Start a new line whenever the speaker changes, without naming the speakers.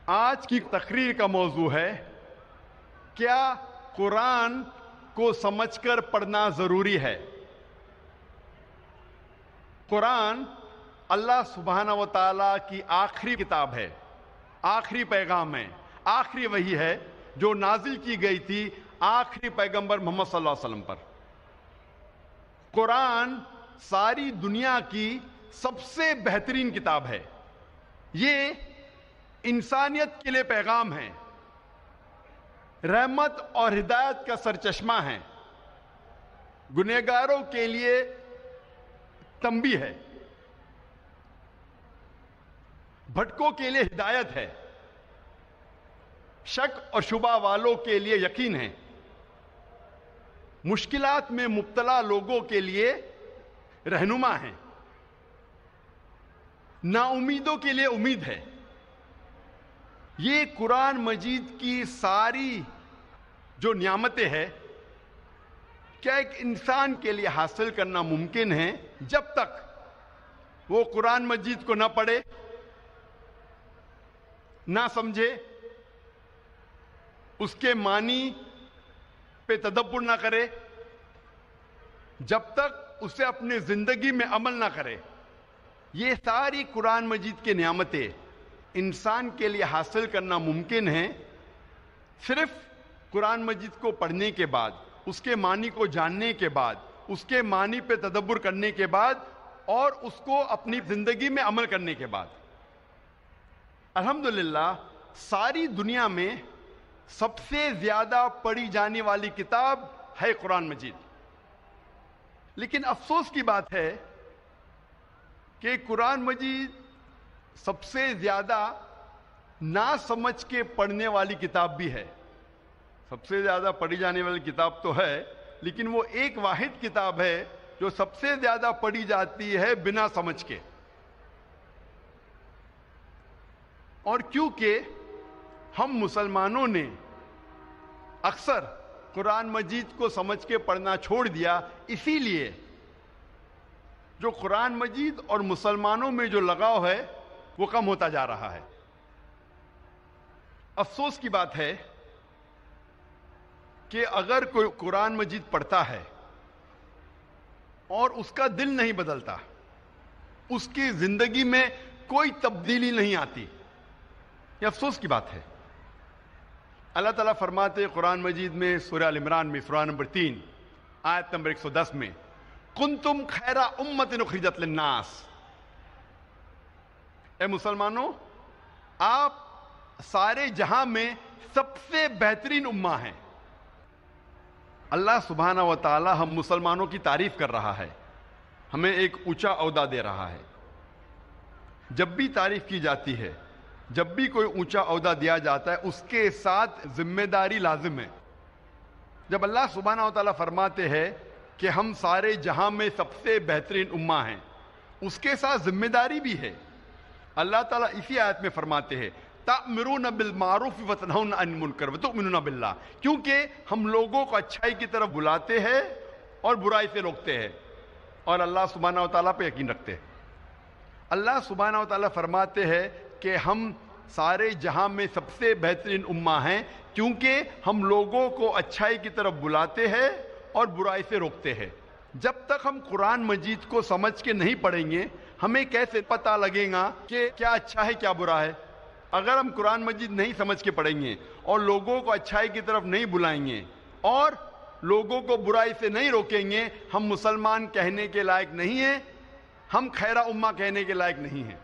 آج کی تقریر کا موضوع ہے کیا قرآن کو سمجھ کر پڑھنا ضروری ہے؟ قرآن اللہ سبحانہ و تعالیٰ کی آخری کتاب ہے، آخری پیغام ہے، آخری وحی ہے جو نازل کی گئی تھی آخری پیغمبر محمد صلی اللہ علیہ وسلم پر۔ قرآن ساری دنیا کی سب سے بہترین کتاب ہے، یہ انسانیت کے لیے پیغام ہے، رحمت اور ہدایت کا سرچشمہ ہے، گنہگاروں کے لیے تنبیہ ہے، بھٹکوں کے لیے ہدایت ہے، شک اور شبہ والوں کے لیے یقین ہے، مشکلات میں مبتلا لوگوں کے لیے رہنما ہے، نا امیدوں کے لیے امید ہے۔ یہ قرآن مجید کی ساری جو نعمتیں ہیں کیا ایک انسان کے لیے حاصل کرنا ممکن ہے جب تک وہ قرآن مجید کو نہ پڑھے، نہ سمجھے، اس کے معنی پہ تدبر نہ کرے، جب تک اسے اپنی زندگی میں عمل نہ کرے۔ یہ ساری قرآن مجید کی نعمتیں انسان کے لیے حاصل کرنا ممکن ہے صرف قرآن مجید کو پڑھنے کے بعد، اس کے معنی کو جاننے کے بعد، اس کے معنی پہ تدبر کرنے کے بعد اور اس کو اپنی زندگی میں عمل کرنے کے بعد۔ الحمدللہ ساری دنیا میں سب سے زیادہ پڑھی جانے والی کتاب ہے قرآن مجید، لیکن افسوس کی بات ہے کہ قرآن مجید سب سے زیادہ نہ سمجھ کے پڑھنے والی کتاب بھی ہے۔ سب سے زیادہ پڑھی جانے والی کتاب تو ہے، لیکن وہ ایک واحد کتاب ہے جو سب سے زیادہ پڑھی جاتی ہے بنا سمجھ کے۔ اور کیونکہ ہم مسلمانوں نے اکثر قرآن مجید کو سمجھ کے پڑھنا چھوڑ دیا، اسی لیے جو قرآن مجید اور مسلمانوں میں جو لگاؤ ہے وہ کم ہوتا جا رہا ہے۔ افسوس کی بات ہے کہ اگر کوئی قرآن مجید پڑھتا ہے اور اس کا دل نہیں بدلتا، اس کی زندگی میں کوئی تبدیلی نہیں آتی، یہ افسوس کی بات ہے۔ اللہ تعالیٰ فرماتے قرآن مجید میں سورہ ال عمران میں سورہ نمبر 3 آیت نمبر 110 میں کنتم خیر امۃ اخرجت للناس، اے مسلمانوں آپ سارے جہاں میں سب سے بہترین امہ ہیں۔ اللہ سبحانہ و تعالی ہم مسلمانوں کی تعریف کر رہا ہے، ہمیں ایک اونچا عہدہ دے رہا ہے۔ جب بھی تعریف کی جاتی ہے، جب بھی کوئی اونچا عہدہ دیا جاتا ہے، اس کے ساتھ ذمہ داری لازم ہے۔ جب اللہ سبحانہ و تعالی فرماتے ہیں کہ ہم سارے جہاں میں سب سے بہترین امہ ہیں، اس کے ساتھ ذمہ داری بھی ہے۔ اللہ تعالیٰ اسی آیت میں فرماتے ہیں تأمرون بالمعروف وتنہون عن المنکر وتؤمنون باللہ، کیونکہ ہم لوگوں کو اچھائی کی طرف بلاتے ہیں اور برائی سے روکتے ہیں اور اللہ سبحانہ و تعالیٰ پہ یقین رکھتے ہیں۔ اللہ سبحانہ و تعالیٰ فرماتے ہیں کہ ہم سارے جہاں میں سب سے بہترین امہ ہیں کیونکہ ہم لوگوں کو اچھائی کی طرف بلاتے ہیں اور برائی سے روکتے ہیں۔ جب تک ہم قرآن مجید کو سمجھ کے نہیں پڑھیں گے ہمیں کیسے پتہ لگے گا کہ کیا اچھا ہے کیا برا ہے؟ اگر ہم قرآن مجید نہیں سمجھ کے پڑھیں گے اور لوگوں کو اچھائی کی طرف نہیں بلائیں گے اور لوگوں کو برائی سے نہیں روکیں گے، ہم مسلمان کہنے کے لائق نہیں ہیں، ہم خیرہ امہ کہنے کے لائق نہیں ہیں۔